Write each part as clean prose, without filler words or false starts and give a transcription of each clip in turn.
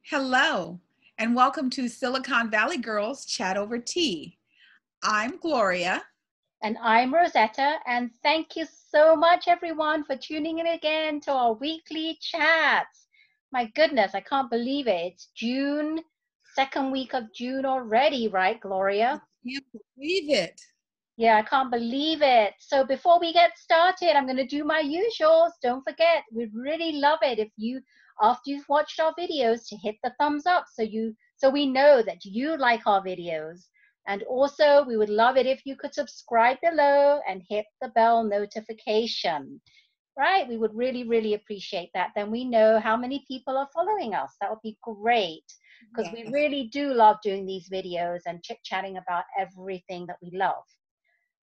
Hello, and welcome to Silicon Valley Girls Chat Over Tea. I'm Gloria. And I'm Rosetta, and thank you so much, everyone, for tuning in again to our weekly chats. My goodness, I can't believe it. It's June, second week of June already, right, Gloria? Can't believe it. Yeah, I can't believe it. So before we get started, I'm going to do my usuals. Don't forget, we'd really love it if you, after you've watched our videos, to hit the thumbs up so we know that you like our videos. And also, we would love it if you could subscribe below and hit the bell notification. Right? We would really, really appreciate that. Then we know how many people are following us. That would be great because we really do love doing these videos and chit-chatting about everything that we love.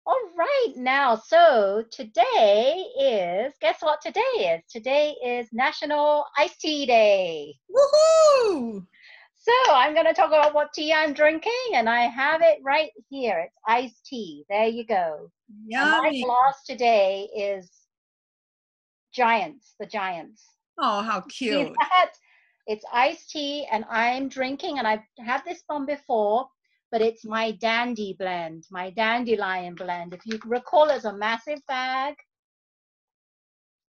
All right, now, so today is, guess what today is? Today is National Iced Tea Day. Woohoo! So I'm going to talk about what tea I'm drinking, and I have it right here. It's iced tea. There you go. And my Yummy. glass today is Giants, the Giants. Oh, how See cute. that? It's iced tea, and I'm drinking, and I've had this one before, but it's my dandy blend, my dandelion blend. If you recall, it's a massive bag,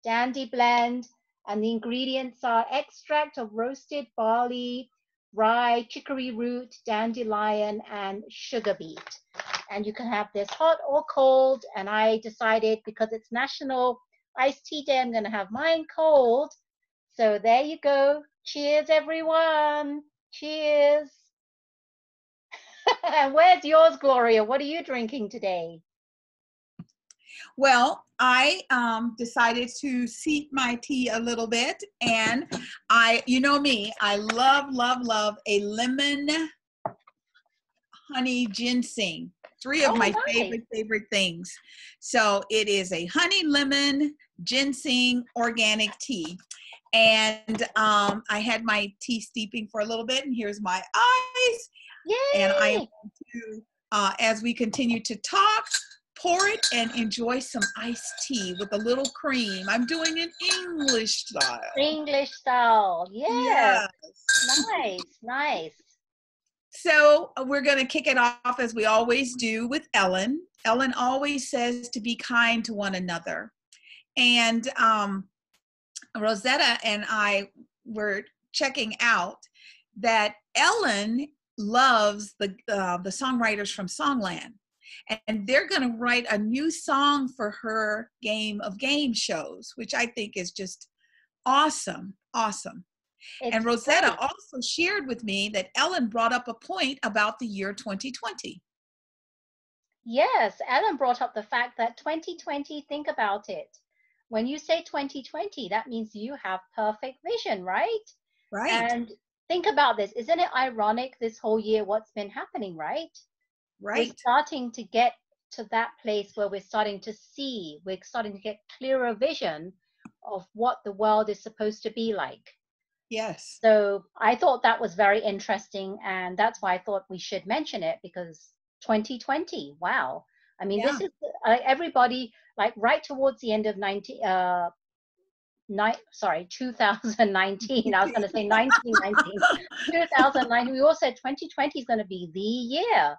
dandy blend, and the ingredients are extract of roasted barley, rye, chicory root, dandelion, and sugar beet. And you can have this hot or cold, and I decided because it's National Iced Tea Day, I'm going to have mine cold. So there you go. Cheers, everyone. Cheers. And where's yours, Gloria? What are you drinking today? Well, I decided to seep my tea a little bit, and you know me, I love a lemon honey ginseng. Three of my favorite things. So it is a honey lemon ginseng organic tea. And I had my tea steeping for a little bit, and here's my ice. Yay! And I am going to, as we continue to talk, pour it and enjoy some iced tea with a little cream. I'm doing an English style. English style, yes. Nice, nice. So we're going to kick it off as we always do with Ellen. Ellen always says to be kind to one another. And Rosetta and I were checking out that Ellen loves the songwriters from Songland. And they're going to write a new song for her Game of Game shows, which I think is just awesome, awesome. And Rosetta also shared with me that Ellen brought up a point about the year 2020. Yes, Ellen brought up the fact that 2020, think about it. When you say 2020, that means you have perfect vision, right? Right. And think about this. Isn't it ironic this whole year what's been happening, right? Right. We're starting to get to that place where we're starting to see, we're starting to get clearer vision of what the world is supposed to be like. Yes. So I thought that was very interesting, and that's why I thought we should mention it, because 2020, wow. I mean, this is everybody, like right towards the end of 2019. I was going to say 1919. 2019. We all said 2020 is going to be the year.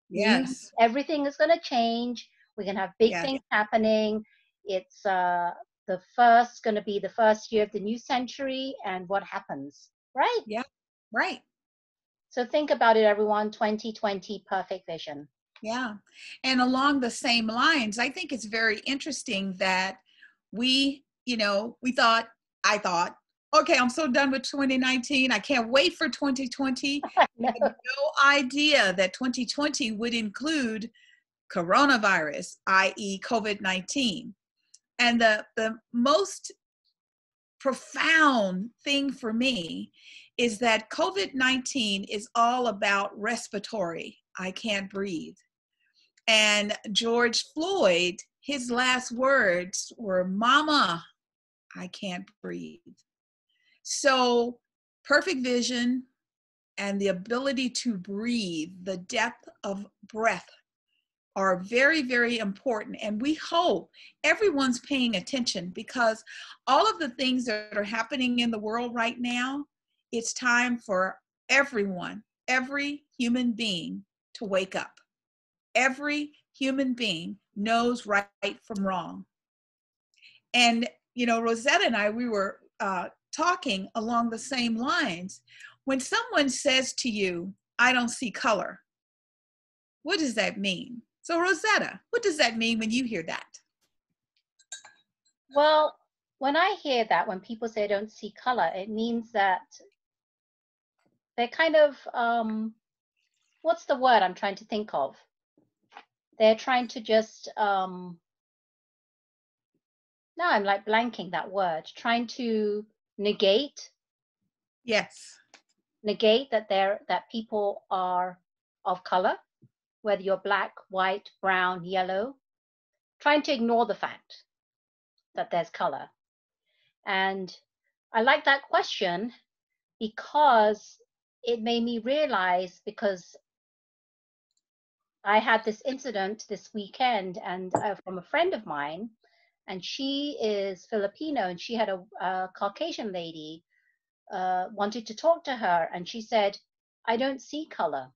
Yes. Everything is going to change. We're going to have big things happening. It's going to be the first year of the new century, and what happens, right? Yeah, right. So think about it, everyone. 2020, perfect vision. Yeah. And along the same lines, I think it's very interesting that I thought, okay, I'm so done with 2019. I can't wait for 2020. I had no idea that 2020 would include coronavirus, i.e. COVID-19. And the most profound thing for me is that COVID-19 is all about respiratory. I can't breathe. And George Floyd, his last words were, "Mama, I can't breathe." So perfect vision and the ability to breathe, the depth of breath, are very, very important. And we hope everyone's paying attention, because all of the things that are happening in the world right now it's time for everyone, every human being to wake up. Every human being knows right from wrong. And, Rosetta and I, we were talking along the same lines. When someone says to you, I don't see color, what does that mean? So, Rosetta, what does that mean when you hear that? Well, when I hear that, when people say I don't see color, it means that they're kind of, what's the word I'm trying to think of? They're trying to just, now I'm like blanking that word, trying to negate Yes. that people are of color, whether you're black, white, brown, yellow, trying to ignore the fact that there's color. And I like that question because it made me realize, because I had this incident this weekend and from a friend of mine, and she is Filipino, and she had a Caucasian lady wanted to talk to her, and she said, I don't see color.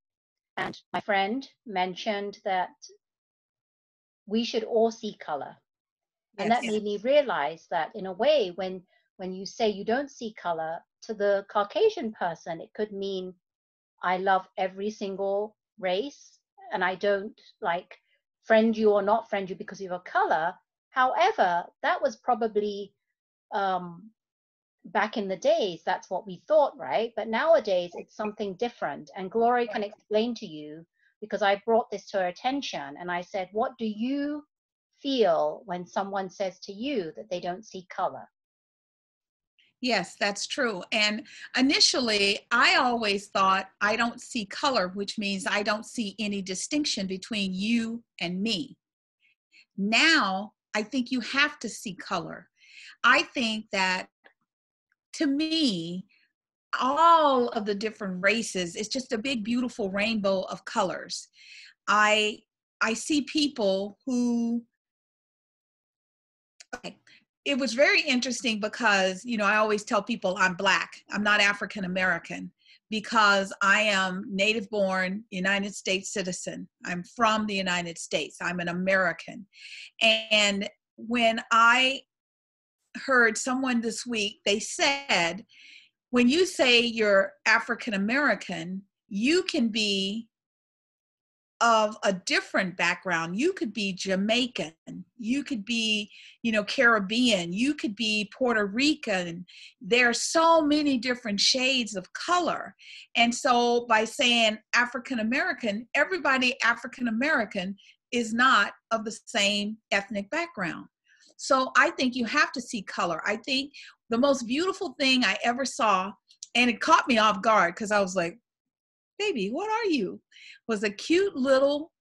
And my friend mentioned that we should all see color. And Yes. that made me realize that in a way, when you say you don't see color, to the Caucasian person, it could mean I love every single race and I don't like friend you or not friend you because of your color. However, that was probably back in the days, that's what we thought, right? But nowadays it's something different. And Glory can explain to you, because I brought this to her attention and I said, what do you feel when someone says to you that they don't see color? Yes, that's true. And initially, I always thought I don't see color, which means I don't see any distinction between you and me. Now, I think you have to see color. I think that, to me, all of the different races, it's just a big, beautiful rainbow of colors. I see people who, okay, it was very interesting because, I always tell people I'm Black. I'm not African American because I am native born United States citizen. I'm from the United States. I'm an American. And when I heard someone this week, they said, when you say you're African American, you can be of a different background. You could be Jamaican, you could be, Caribbean, you could be Puerto Rican. There are so many different shades of color. And so by saying African American, everybody African American is not of the same ethnic background. So I think you have to see color. I think the most beautiful thing I ever saw, and it caught me off guard because I was like, baby, what are you? Was a cute little,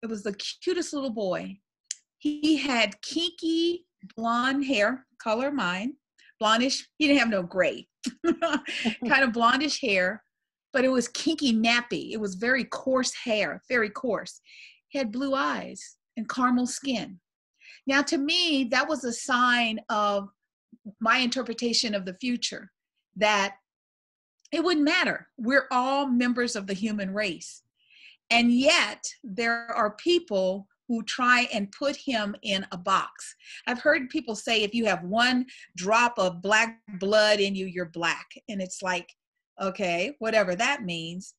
it was the cutest little boy. He had kinky blonde hair, color mine, blondish. He didn't have no gray, kind of blondish hair, but it was kinky nappy. It was very coarse hair, very coarse. He had blue eyes and caramel skin. Now, to me, that was a sign of my interpretation of the future, that it wouldn't matter. We're all members of the human race. And yet there are people who try and put him in a box. I've heard people say, if you have one drop of Black blood in you, you're Black. And it's like, okay, whatever that means.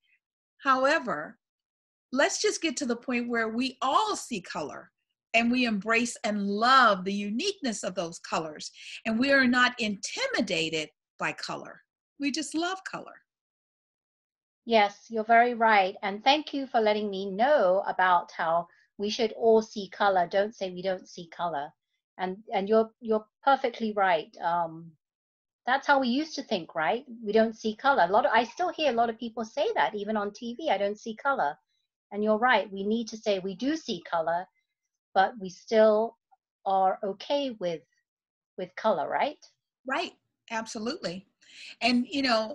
However, let's just get to the point where we all see color and we embrace and love the uniqueness of those colors. And we are not intimidated by color. We just love color. Yes, you're very right. And thank you for letting me know about how we should all see color. Don't say we don't see color. And you're perfectly right. That's how we used to think, right? We don't see color. I still hear a lot of people say that, even on TV, I don't see color. And you're right. We need to say we do see color, but we still are okay with color, right? Right, absolutely. And,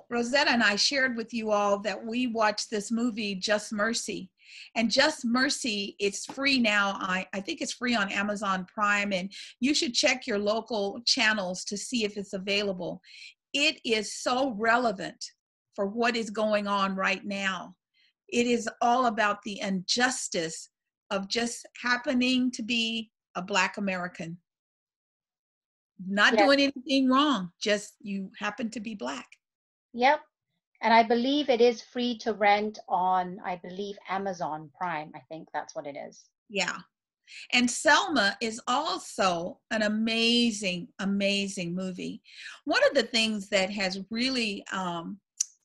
Rosetta and I shared with you all that we watched this movie, Just Mercy. And Just Mercy, it's free now. I think it's free on Amazon Prime, and you should check your local channels to see if it's available. It is so relevant for what is going on right now. It is all about the injustice of just happening to be a Black American. Not Yes. doing anything wrong, just you happen to be Black. Yep. And I believe it is free to rent on, I believe, Amazon Prime. I think that's what it is. Yeah. And Selma is also an amazing, amazing movie. One of the things that has really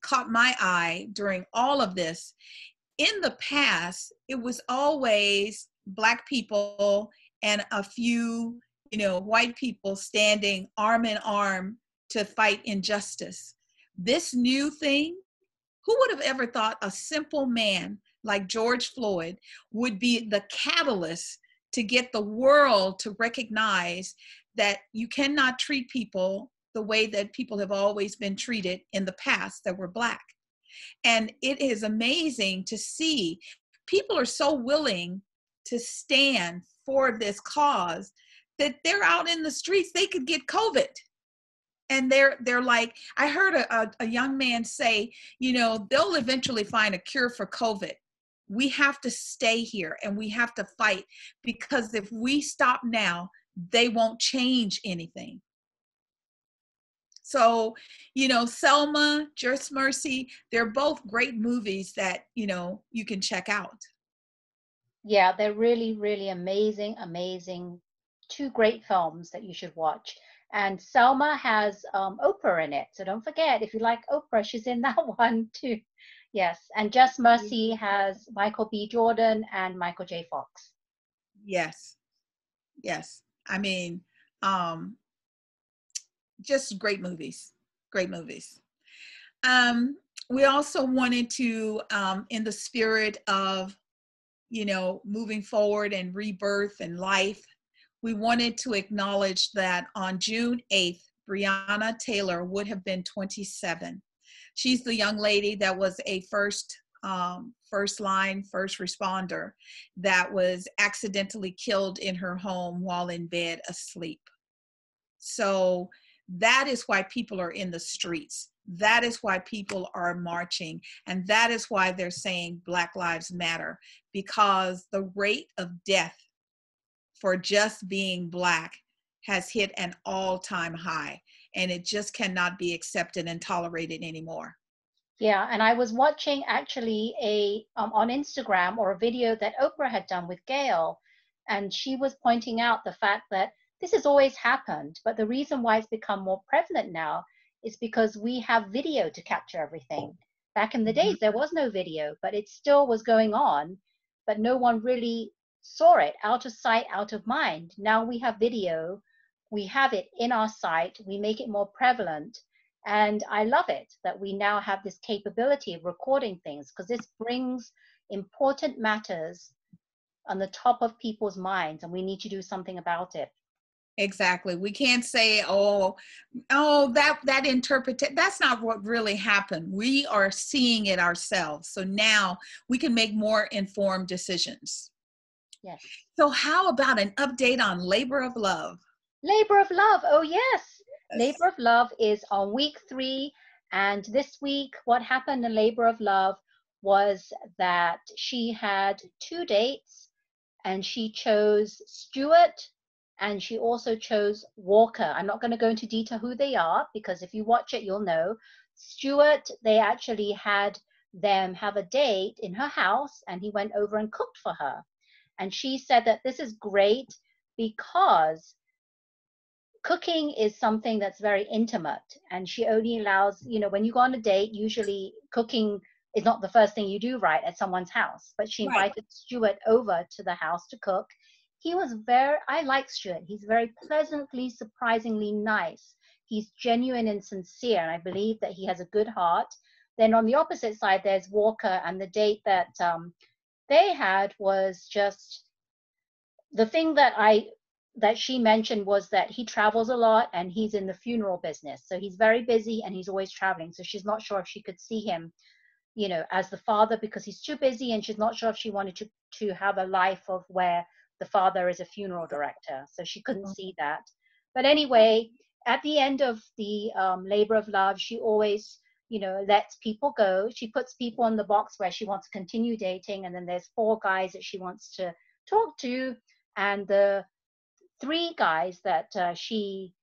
caught my eye during all of this, in the past, it was always Black people and a few, white people standing arm in arm to fight injustice. This new thing, who would have ever thought a simple man like George Floyd would be the catalyst to get the world to recognize that you cannot treat people the way that people have always been treated in the past that were Black. And it is amazing to see people are so willing to stand for this cause that they're out in the streets. They could get COVID. And they're like, I heard a young man say, they'll eventually find a cure for COVID. We have to stay here and we have to fight, because if we stop now, they won't change anything. So, Selma, Just Mercy, they're both great movies that, you can check out. Yeah, they're really, really amazing, amazing. Two great films that you should watch. And Selma has Oprah in it. So don't forget, if you like Oprah, she's in that one too. Yes. And Just Mercy has Michael B. Jordan and Michael J. Fox. Yes. Yes. I mean, just great movies. Great movies. We also wanted to, in the spirit of, moving forward and rebirth and life, we wanted to acknowledge that on June 8th, Breonna Taylor would have been 27. She's the young lady that was a first responder that was accidentally killed in her home while in bed asleep. So that is why people are in the streets. That is why people are marching. And that is why they're saying Black Lives Matter, because the rate of death for just being Black has hit an all-time high, and it just cannot be accepted and tolerated anymore. Yeah, and I was watching actually on Instagram or a video that Oprah had done with Gail, and she was pointing out the fact that this has always happened, but the reason why it's become more prevalent now is because we have video to capture everything. Back in the days, there was no video, but it still was going on, but no one really saw it. Out of sight, out of mind. Now we have video, we have it in our sight, we make it more prevalent. And I love it that we now have this capability of recording things, because this brings important matters on the top of people's minds, and we need to do something about it. Exactly. We can't say, that interpretation, that's not what really happened. We are seeing it ourselves. So now we can make more informed decisions. Yes. So how about an update on Labor of Love? Labor of Love. Oh, yes. Labor of Love is on week 3. And this week, what happened in Labor of Love was that she had 2 dates, and she chose Stuart and she also chose Walker. I'm not going to go into detail who they are, because if you watch it, you'll know. Stuart, they actually had them have a date in her house, and he went over and cooked for her. And she said that this is great because cooking is something that's very intimate, and she only allows, when you go on a date, usually cooking is not the first thing you do, right, at someone's house. But she invited Stuart over to the house to cook. He was I like Stuart. He's very pleasantly, surprisingly nice. He's genuine and sincere, and I believe that he has a good heart. Then on the opposite side, there's Walker, and the date that they had was just the thing that she mentioned was that he travels a lot and he's in the funeral business. So he's very busy and he's always traveling. So she's not sure if she could see him, as the father, because he's too busy, and she's not sure if she wanted to have a life of where the father is a funeral director. So she couldn't see that. But anyway, at the end of the Labor of Love, she always lets people go. She puts people in the box where she wants to continue dating, and then there's 4 guys that she wants to talk to, and the 3 guys that she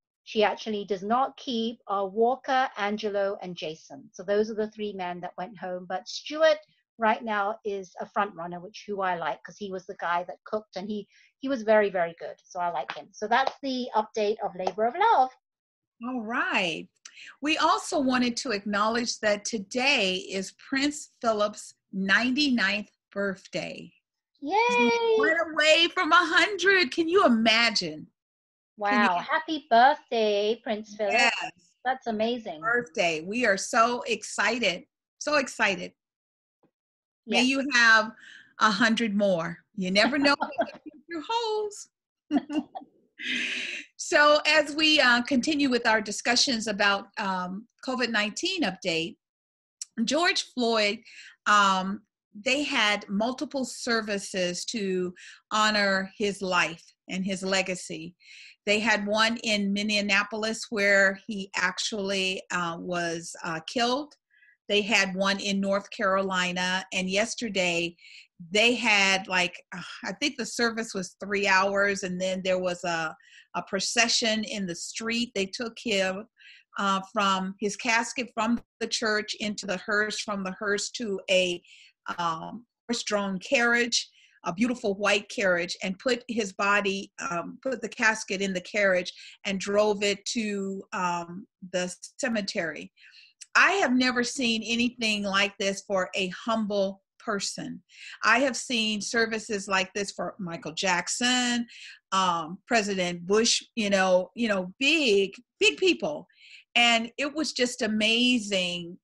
actually does not keep are Walker, Angelo, and Jason. So those are the 3 men that went home. But Stuart right now is a front runner, who I like, because he was the guy that cooked, and he was very, very good. So I like him. So that's the update of Labor of Love. All right. We also wanted to acknowledge that today is Prince Philip's 99th birthday. Yay! Went away from 100. Can you imagine? Wow. Happy birthday, Prince Philip. Yes. That's amazing. Birthday. We are so excited. So excited. Yes. May you have 100 more. You never know what the future holds. So as we continue with our discussions about COVID-19 update, George Floyd, they had multiple services to honor his life and his legacy. They had one in Minneapolis where he actually was killed. They had one in North Carolina, and yesterday they had I think the service was 3 hours, and then there was a procession in the street. They took him from his casket from the church into the hearse, from the hearse to a horse-drawn carriage, a beautiful white carriage, and put his body, put the casket in the carriage and drove it to the cemetery. I have never seen anything like this for a humble person. I have seen services like this for Michael Jackson, President Bush, big people. And it was just amazing,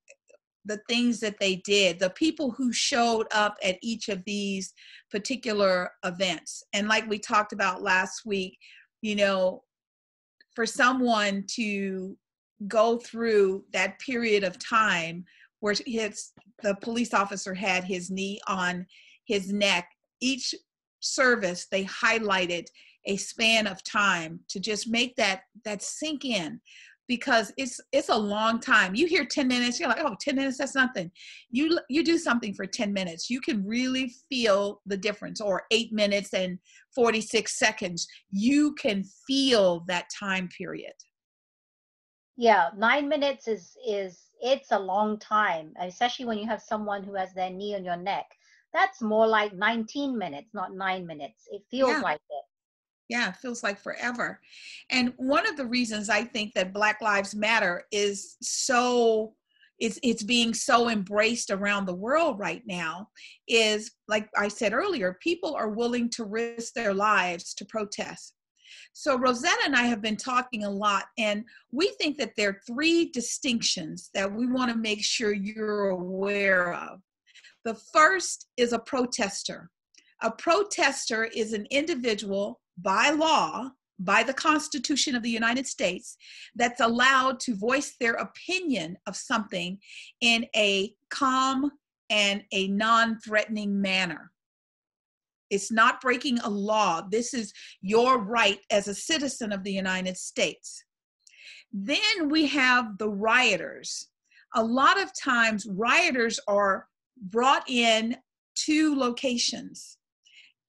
the things that they did, the people who showed up at each of these particular events. And like we talked about last week, for someone to go through that period of time where the police officer had his knee on his neck, each service, they highlighted a span of time to just make that sink in, because it's a long time. You hear 10 minutes, you're like, oh, 10 minutes, that's nothing. You do something for 10 minutes, you can really feel the difference. Or 8 minutes and 46 seconds, you can feel that time period. Yeah, 9 minutes it's a long time, especially when you have someone who has their knee on your neck. That's more like 19 minutes, not 9 minutes. It feels like it. Yeah, it feels like forever. And one of the reasons I think that Black Lives Matter is it's being so embraced around the world right now is, like I said earlier, people are willing to risk their lives to protest. So Rosetta and I have been talking a lot, and we think that there are 3 distinctions that we want to make sure you're aware of. The first is a protester. A protester is an individual by law, by the Constitution of the United States, that's allowed to voice their opinion of something in a calm and a non-threatening manner. It's not breaking a law. This is your right as a citizen of the United States. Then we have the rioters. A lot of times rioters are brought in to locations.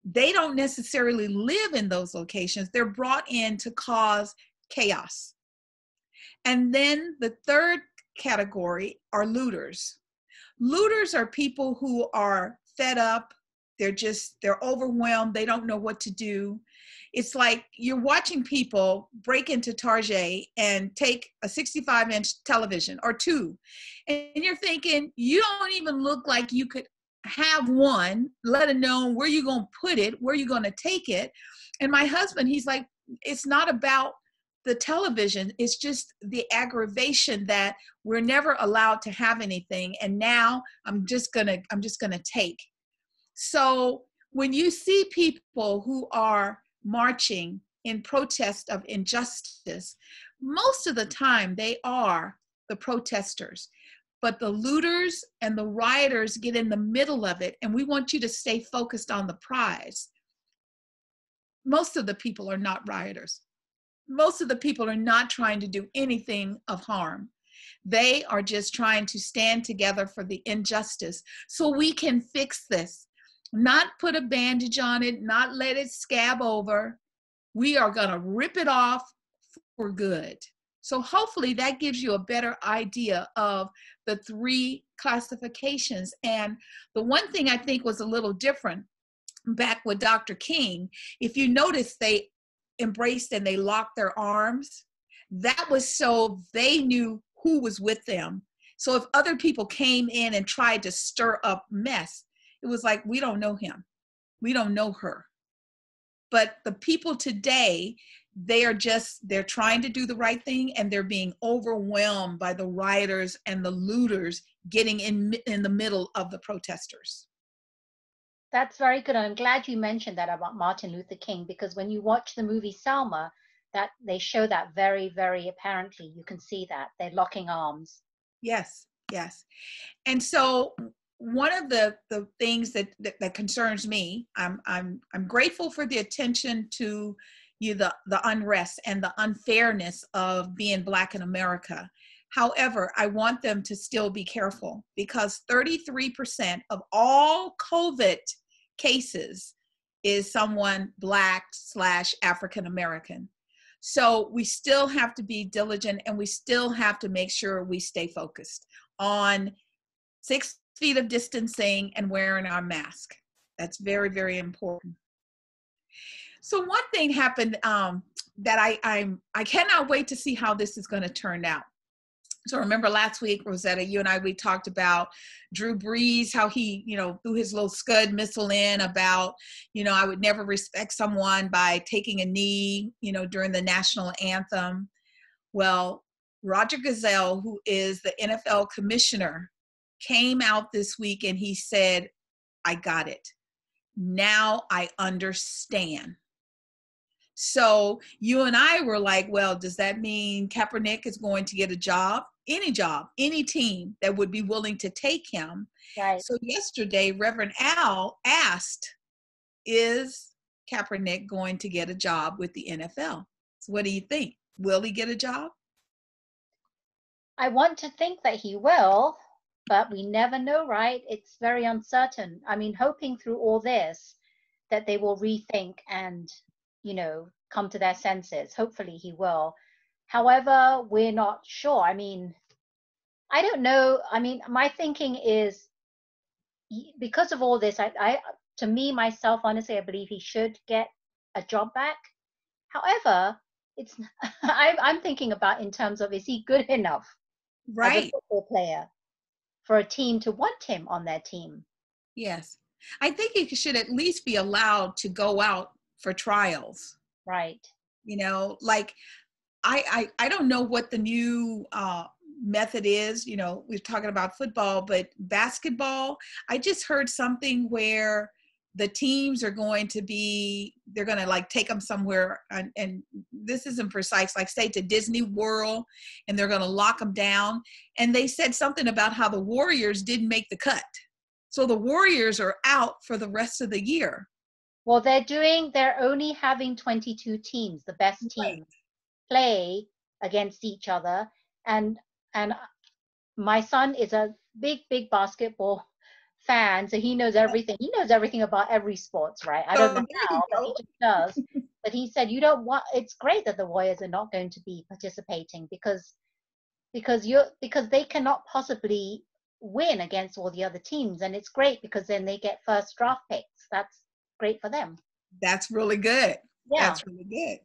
They don't necessarily live in those locations. They're brought in to cause chaos. And then the third category are looters. Looters are people who are fed up. They're overwhelmed. They don't know what to do. It's like you're watching people break into Target and take a 65-inch television or 2. And you're thinking, you don't even look like you could have one, let alone where you're going to put it, where you're going to take it. And my husband, he's like, it's not about the television. It's just the aggravation that we're never allowed to have anything. And now I'm just going to take. So when you see people who are marching in protest of injustice, most of the time they are the protesters. But the looters and the rioters get in the middle of it, and we want you to stay focused on the prize. Most of the people are not rioters. Most of the people are not trying to do anything of harm. They are just trying to stand together for the injustice so we can fix this, not put a bandage on it, not let it scab over. We are going to rip it off for good. So hopefully that gives you a better idea of the three classifications. And the one thing I think was a little different back with Dr. King, if you notice, they embraced and they locked their arms. That was so they knew who was with them. So if other people came in and tried to stir up mess, it was like, we don't know him. We don't know her. But the people today, they're trying to do the right thing, and they're being overwhelmed by the rioters and the looters getting in the middle of the protesters. That's very good. I'm glad you mentioned that about Martin Luther King, because when you watch the movie Selma, that they show that very, very apparently. You can see that they're locking arms. Yes, yes. And so one of the things that concerns me, I'm grateful for the attention to the unrest and the unfairness of being Black in America. However, I want them to still be careful, because 33% of all COVID cases is someone Black/African American. So we still have to be diligent, and we still have to make sure we stay focused on 6 feet of distancing and wearing our mask. That's very, very important. So one thing happened that I cannot wait to see how this is going to turn out. So remember last week, Rosetta, you and I, we talked about Drew Brees, how he, threw his little Scud missile in about, I would never respect someone by taking a knee, during the national anthem. Well, Roger Goodell, who is the NFL commissioner, came out this week and he said, I got it. Now I understand. So you and I were like, well, does that mean Kaepernick is going to get a job? Any team that would be willing to take him. Right. So yesterday, Reverend Al asked, is Kaepernick going to get a job with the NFL? So what do you think? Will he get a job? I want to think that he will, but we never know, right? It's very uncertain. I mean, hoping through all this that they will rethink and, come to their senses. Hopefully he will. However, we're not sure. I mean, I don't know. I mean, my thinking is, because of all this, to me, myself, honestly, I believe he should get a job back. However, it's I'm thinking about in terms of, is he good enough as a football player for a team to want him on their team? Yes. I think he should at least be allowed to go out for trials. Right. Like I don't know what the new method is. We're talking about football, but basketball, I just heard something where the teams are going to they're going to like take them somewhere, and this isn't precise, like say to Disney World, and they're going to lock them down. And they said something about how the Warriors didn't make the cut. So the Warriors are out for the rest of the year. Well, they're only having 22 teams, the best teams, play against each other. And my son is a big basketball fan, so he knows everything. He knows everything about every sports, right? I don't know how, but he just does. But he said, it's great that the Warriors are not going to be participating because they cannot possibly win against all the other teams. And it's great because then they get first draft picks. That's great for them. That's really good. Yeah. That's really good.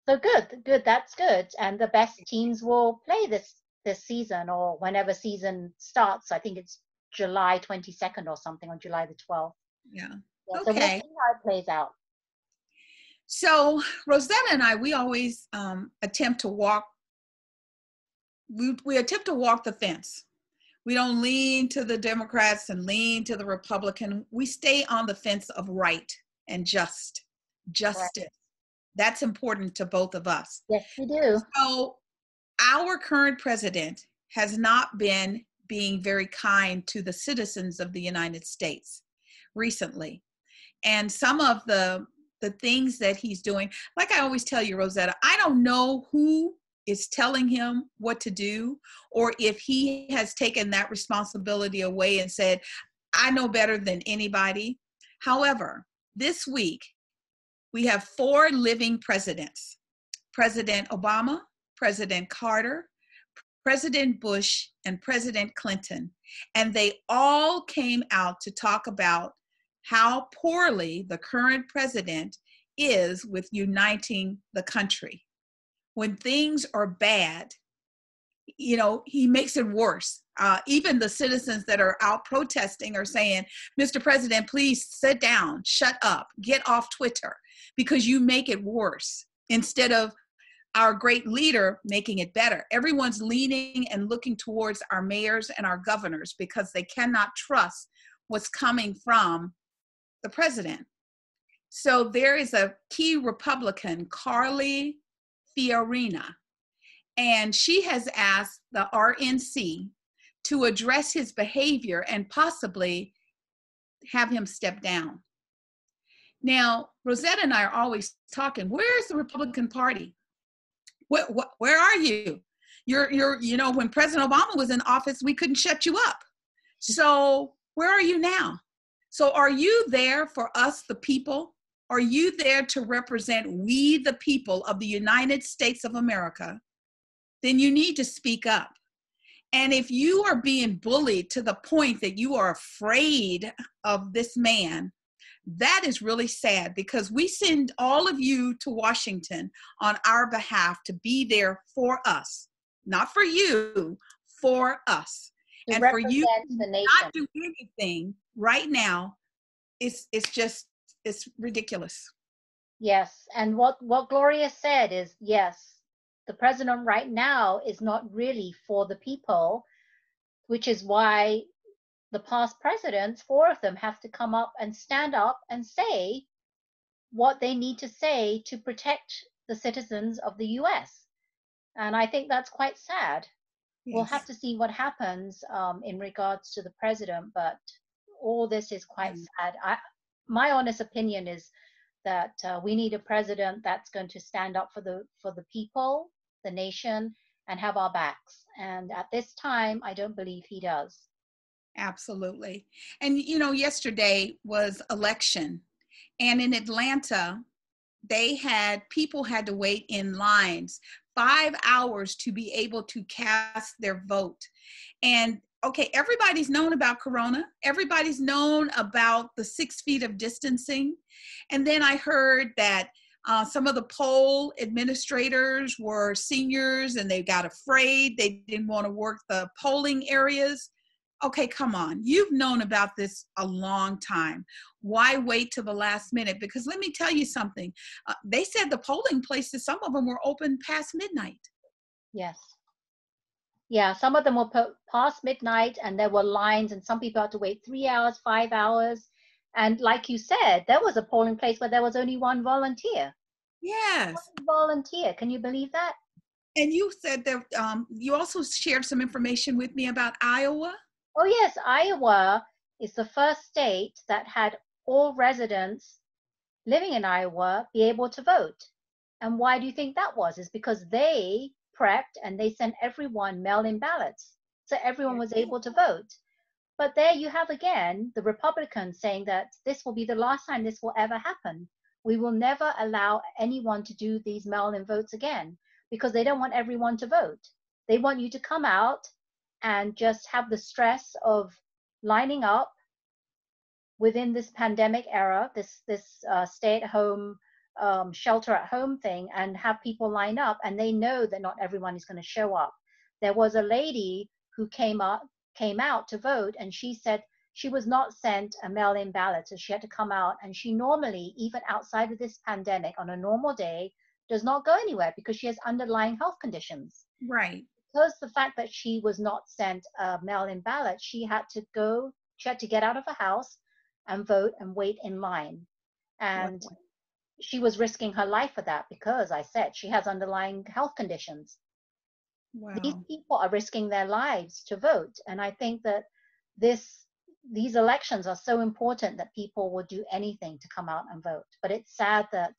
So good. That's good. And the best teams will play this season, or whenever season starts. I think it's July 22nd or something, on July the 12th. Yeah. Okay. So we'll see how it plays out. So Rosetta and I, we always attempt to walk. We attempt to walk the fence. We don't lean to the Democrats and lean to the Republican. We stay on the fence of right and justice. Right. That's important to both of us. Yes, we do. So our current president has not been being very kind to the citizens of the United States recently. And some of the things that he's doing, like I always tell you, Rosetta, I don't know who is telling him what to do, or if he has taken that responsibility away and said, I know better than anybody. However, this week, we have 4 living presidents: President Obama, President Carter, President Bush, and President Clinton. And they all came out to talk about how poorly the current president is with uniting the country. When things are bad, you know, he makes it worse. Even the citizens that are out protesting are saying, Mr. President, please sit down, shut up, get off Twitter, because you make it worse, instead of our great leader making it better. Everyone's leaning and looking towards our mayors and our governors because they cannot trust what's coming from the president. So there is a key Republican, Carly Fiorina, and she has asked the RNC to address his behavior and possibly have him step down. Now, Rosetta and I are always talking, where's the Republican Party? Where are you? You're, you know, when President Obama was in office, we couldn't shut you up. So where are you now? So are you there for us, the people? Are you there to represent we, the people of the United States of America? Then you need to speak up. And if you are being bullied to the point that you are afraid of this man, that is really sad, because we send all of you to Washington on our behalf to be there for us, not for you, for us. To and for you the nation. not do anything right now, it's ridiculous. Yes, and what Gloria said is, yes, the president right now is not really for the people, which is why the past presidents, 4 of them, have to come up and stand up and say what they need to say to protect the citizens of the US. And I think that's quite sad. Yes. We'll have to see what happens in regards to the president, but all this is quite sad. My honest opinion is that we need a president that's going to stand up for the people, the nation, and have our backs. And at this time, I don't believe he does. Absolutely. And, you know, yesterday was election. And in Atlanta, people had to wait in lines 5 hours to be able to cast their vote. And okay, everybody's known about Corona. Everybody's known about the 6 feet of distancing. And then I heard that some of the poll administrators were seniors and they got afraid. They didn't want to work the polling areas. Okay, come on. You've known about this a long time. Why wait till the last minute? Because let me tell you something. They said the polling places, some of them were open past midnight. Yes. Yeah, some of them were past midnight and there were lines and some people had to wait 3 hours, 5 hours. And like you said, there was a polling place where there was only 1 volunteer. Yes. 1 volunteer. Can you believe that? And you said that you also shared some information with me about Iowa. Oh yes, Iowa is the first state that had all residents living in Iowa be able to vote. And why do you think that was? Is because they prepped and they sent everyone mail-in ballots. So everyone was able to vote. But there you have again, the Republicans saying that this will be the last time this will ever happen. We will never allow anyone to do these mail-in votes again because they don't want everyone to vote. They want you to come out and just have the stress of lining up within this pandemic era, this stay-at-home, shelter-at-home thing, and have people line up, and they know that not everyone is going to show up. There was a lady who came out to vote, and she said she was not sent a mail-in ballot, so she had to come out, and she normally, even outside of this pandemic, on a normal day, does not go anywhere because she has underlying health conditions. Right. Because the fact that she was not sent a mail-in ballot, she had to get out of her house and vote and wait in line. And she was risking her life for that because I said she has underlying health conditions. Wow. These people are risking their lives to vote. And I think that these elections are so important that people will do anything to come out and vote. But it's sad that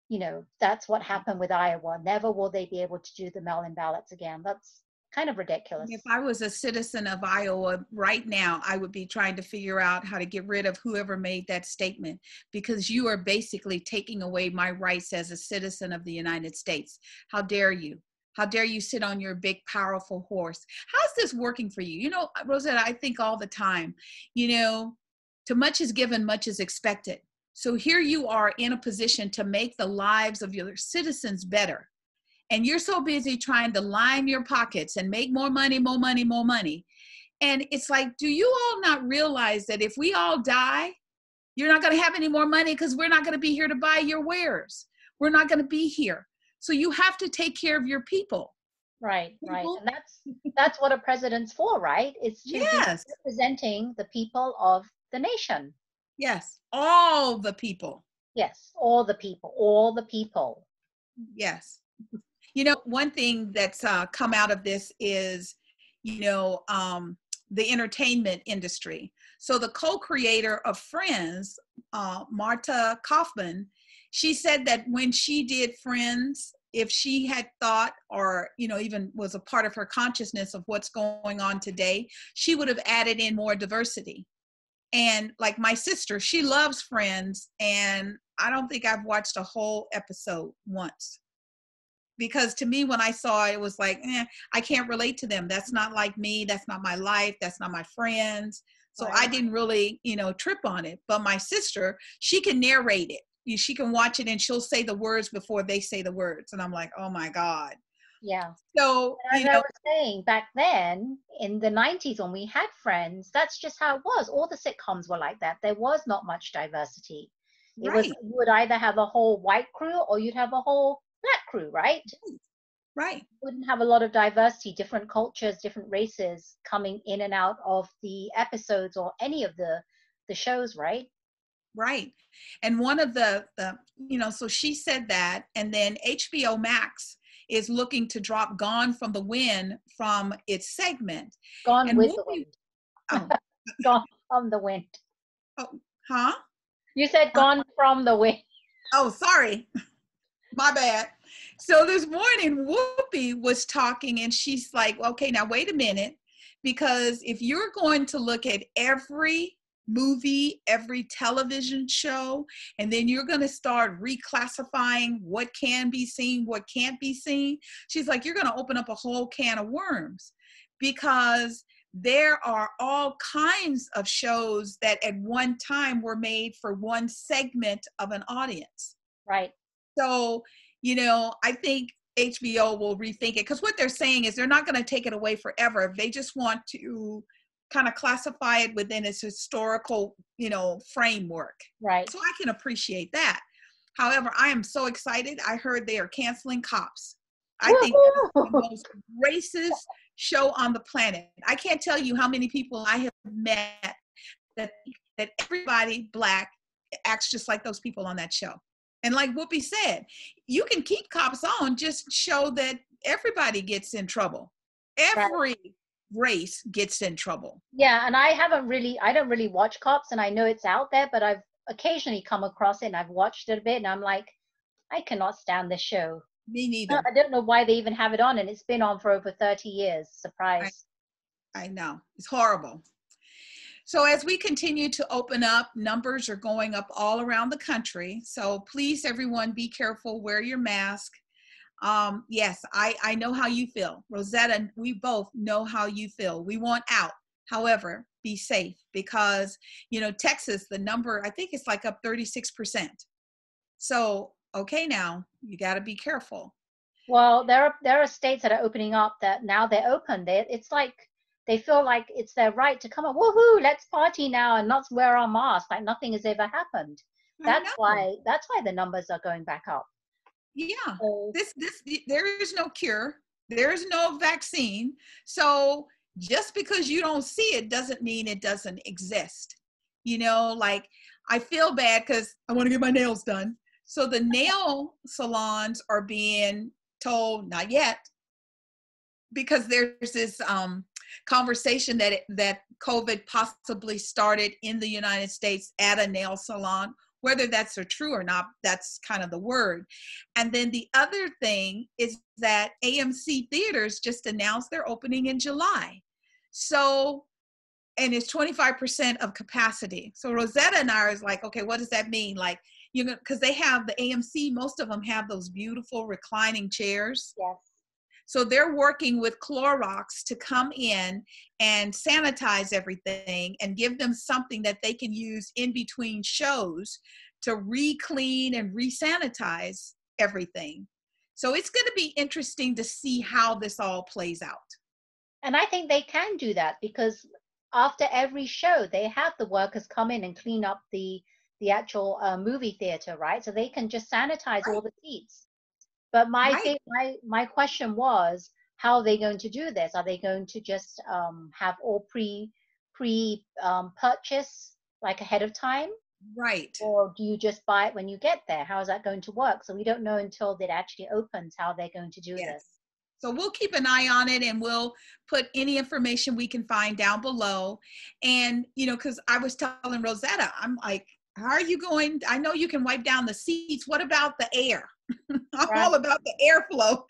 you know, that's what happened with Iowa. Never will they be able to do the mail-in ballots again. That's kind of ridiculous. If I was a citizen of Iowa right now, I would be trying to figure out how to get rid of whoever made that statement, because you are basically taking away my rights as a citizen of the United States. How dare you? How dare you sit on your big, powerful horse? How's this working for you? You know, Rosetta, I think all the time, you know, to much is given, much is expected. So here you are in a position to make the lives of your citizens better. And you're so busy trying to line your pockets and make more money, more money, more money. And it's like, do you all not realize that if we all die, you're not going to have any more money because we're not going to be here to buy your wares. We're not going to be here. So you have to take care of your people. Right, right. And that's what a president's for, right? It's to be Yes. representing the people of the nation. Yes. All the people. Yes, all the people, all the people. Yes. You know, one thing that's come out of this is, you know, the entertainment industry. So the co-creator of Friends, Marta Kaufman, she said that when she did Friends, if she had thought, or, you know, even was a part of her consciousness of what's going on today, she would have added in more diversity. And like my sister, she loves Friends, and I don't think I've watched a whole episode once. Because to me, when I saw it, it was like, I can't relate to them. That's not like me. That's not my life. That's not my friends. So Right. I didn't really, you know, trip on it. But my sister, she can narrate it. She can watch it and she'll say the words before they say the words. And I'm like, oh my God. Yeah. So, And you as I know, was saying, back then in the 90s when we had Friends, that's just how it was. All the sitcoms were like that. There was not much diversity. It was, right, you would either have a whole white crew or you'd have a whole black crew, right? right. You wouldn't have a lot of diversity, different cultures, different races coming in and out of the episodes or any of the shows, right? Right. And one of the, you know, so she said that, and then HBO Max is looking to drop Gone from the Wind from its segment. Gone And with the Whoopi, wind. oh, Gone from the wind. oh, huh? You said gone from the wind. Oh, sorry. My bad. So this morning, Whoopi was talking and she's like, okay, now wait a minute. Because if you're going to look at every movie, every television show, and then you're going to start reclassifying what can be seen, what can't be seen, she's like, you're going to open up a whole can of worms, because there are all kinds of shows that at one time were made for one segment of an audience. Right. So, you know, I think HBO will rethink it, because what they're saying is they're not going to take it away forever. They just want to kind of classify it within its historical, you know, framework. Right. So I can appreciate that. However, I am so excited. I heard they are canceling Cops. I think that is the most racist show on the planet. I can't tell you how many people I have met that everybody Black acts just like those people on that show. And like Whoopi said, you can keep Cops on, just show that everybody gets in trouble. Every race gets in trouble. Yeah, and I don't really watch Cops, and I know it's out there, but I've occasionally come across it and I've watched it a bit, and I'm like, I cannot stand this show. Me neither. I don't know why they even have it on, and it's been on for over 30 years. Surprise. I know. It's horrible. So as we continue to open up, numbers are going up all around the country. So please, everyone, be careful, wear your mask. Yes, I know how you feel. Rosetta, we both know how you feel. We want out. However, be safe, because, you know, Texas, the number, I think it's like up 36%. So, okay, now you got to be careful. Well, there are states that are opening up that now they're open. It's like they feel like it's their right to come up, woohoo, let's party now and not wear our mask like nothing has ever happened. That's why the numbers are going back up. Yeah, there is no cure. There is no vaccine. So just because you don't see it doesn't mean it doesn't exist. You know, like I feel bad because I want to get my nails done. So the nail salons are being told not yet, because there's this conversation that COVID possibly started in the United States at a nail salon Whether that's true or not, that's kind of the word. And then the other thing is that AMC theaters just announced they're opening in July. So, and it's 25% of capacity. So Rosetta and I is like, okay, what does that mean? Like, you know, because they have the AMC, most of them have those beautiful reclining chairs. Yes. So they're working with Clorox to come in and sanitize everything and give them something that they can use in between shows to re-clean and re-sanitize everything. So it's going to be interesting to see how this all plays out. And I think they can do that because after every show, they have the workers come in and clean up the actual movie theater, right? So they can just sanitize all the seats. But my thing, my question was, how are they going to do this? Are they going to just have all purchase like ahead of time? Right. Or do you just buy it when you get there? How is that going to work? So we don't know until it actually opens how they're going to do this. So we'll keep an eye on it and we'll put any information we can find down below. And, you know, because I was telling Rosetta, I'm like, how are you going? I know you can wipe down the seats. What about the air? I'm all about the airflow.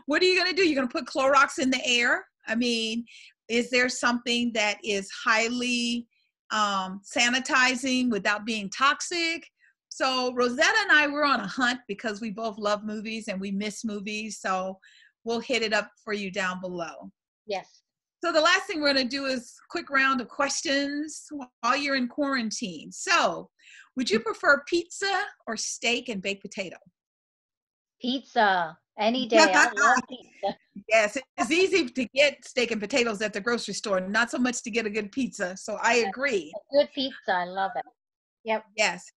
What are you going to do? You're going to put Clorox in the air? I mean, is there something that is highly sanitizing without being toxic? So Rosetta and I were on a hunt because we both love movies and we miss movies. So we'll hit it up for you down below. Yes. So the last thing we're going to do is a quick round of questions while you're in quarantine. So would you prefer pizza or steak and baked potato? Pizza, any day. I love pizza. Yes, it's easy to get steak and potatoes at the grocery store, not so much to get a good pizza. So I agree. A good pizza, I love it. Yep. Yes.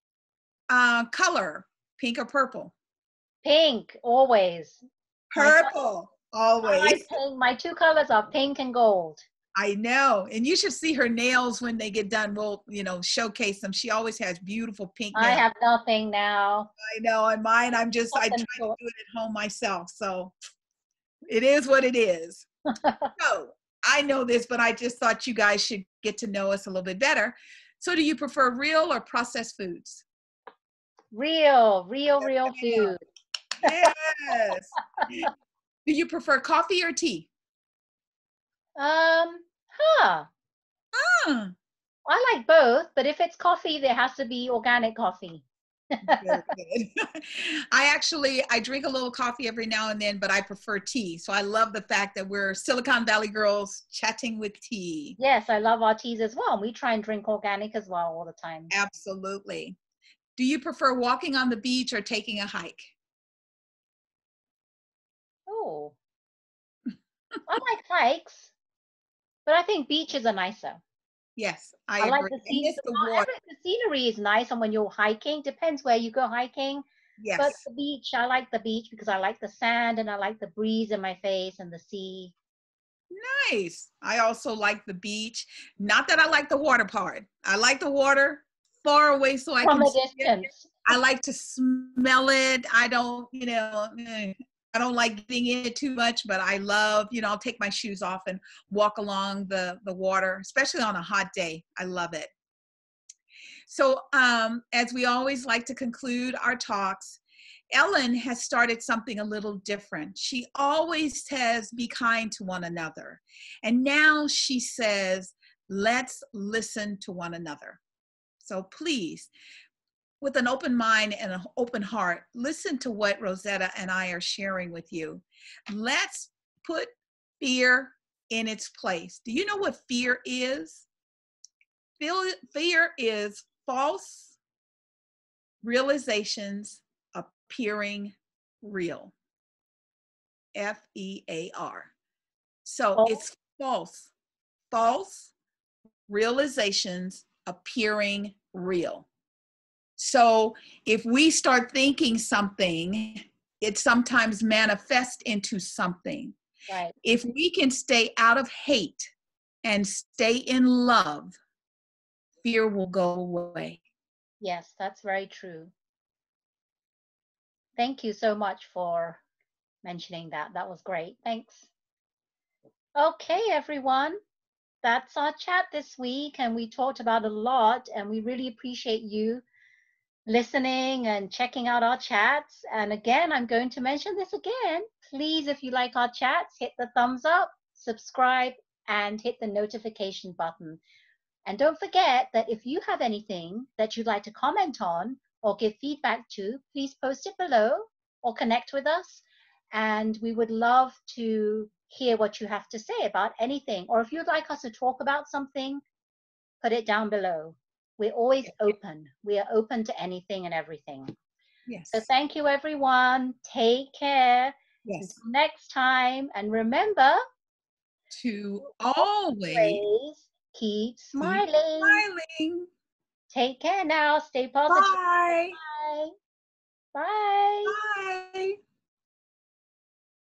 Color, pink or purple? Pink, always. Purple, always. I like pink. My two colors are pink and gold. I know. And you should see her nails when they get done. We'll, you know, showcase them. She always has beautiful pink nails. I have nothing now. I know. And mine, I try to do it at home myself. So it is what it is. So I know this, but I just thought you guys should get to know us a little bit better. So do you prefer real or processed foods? Real food. Yes. Do you prefer coffee or tea? I like both, but if it's coffee, there has to be organic coffee. Very good. I drink a little coffee every now and then, but I prefer tea. So I love the fact that we're Silicon Valley girls chatting with tea. Yes, I love our teas as well. We try and drink organic as well all the time. Absolutely. Do you prefer walking on the beach or taking a hike? Oh, I like hikes, but I think beaches are nicer. Yes, I agree. Like the scenery is nice, and when you're hiking, depends where you go hiking. Yes. But the beach, I like the beach because I like the sand and I like the breeze in my face and the sea. Nice. I also like the beach. Not that I like the water part. I like the water far away so I From can a distance. I like to smell it. I don't, I don't like getting in it too much, but I love, I'll take my shoes off and walk along the water, especially on a hot day. I love it. So as we always like to conclude our talks, Ellen has started something a little different. She always says, be kind to one another. And now she says, let's listen to one another. So please, with an open mind and an open heart, listen to what Rosetta and I are sharing with you. Let's put fear in its place. Do you know what fear is? Fear is false realizations appearing real. F-E-A-R. So it's false realizations appearing real. So if we start thinking something, it sometimes manifests into something. Right. If we can stay out of hate and stay in love, fear will go away. Yes, that's very true. Thank you so much for mentioning that. That was great. Thanks. Okay, everyone. That's our chat this week, and we talked about a lot, and we really appreciate you listening and checking out our chats. And again, I'm going to mention this again. Please, if you like our chats, hit the thumbs up, subscribe, and hit the notification button. And don't forget that if you have anything that you'd like to comment on or give feedback to, please post it below or connect with us. And we would love to hear what you have to say about anything. Or if you'd like us to talk about something, put it down below. We're always open. We are open to anything and everything. Yes. So thank you, everyone. Take care. Yes. Until next time. And remember to always keep keep smiling. smiling. Take care now. Stay positive. Bye. Bye. Bye. Bye.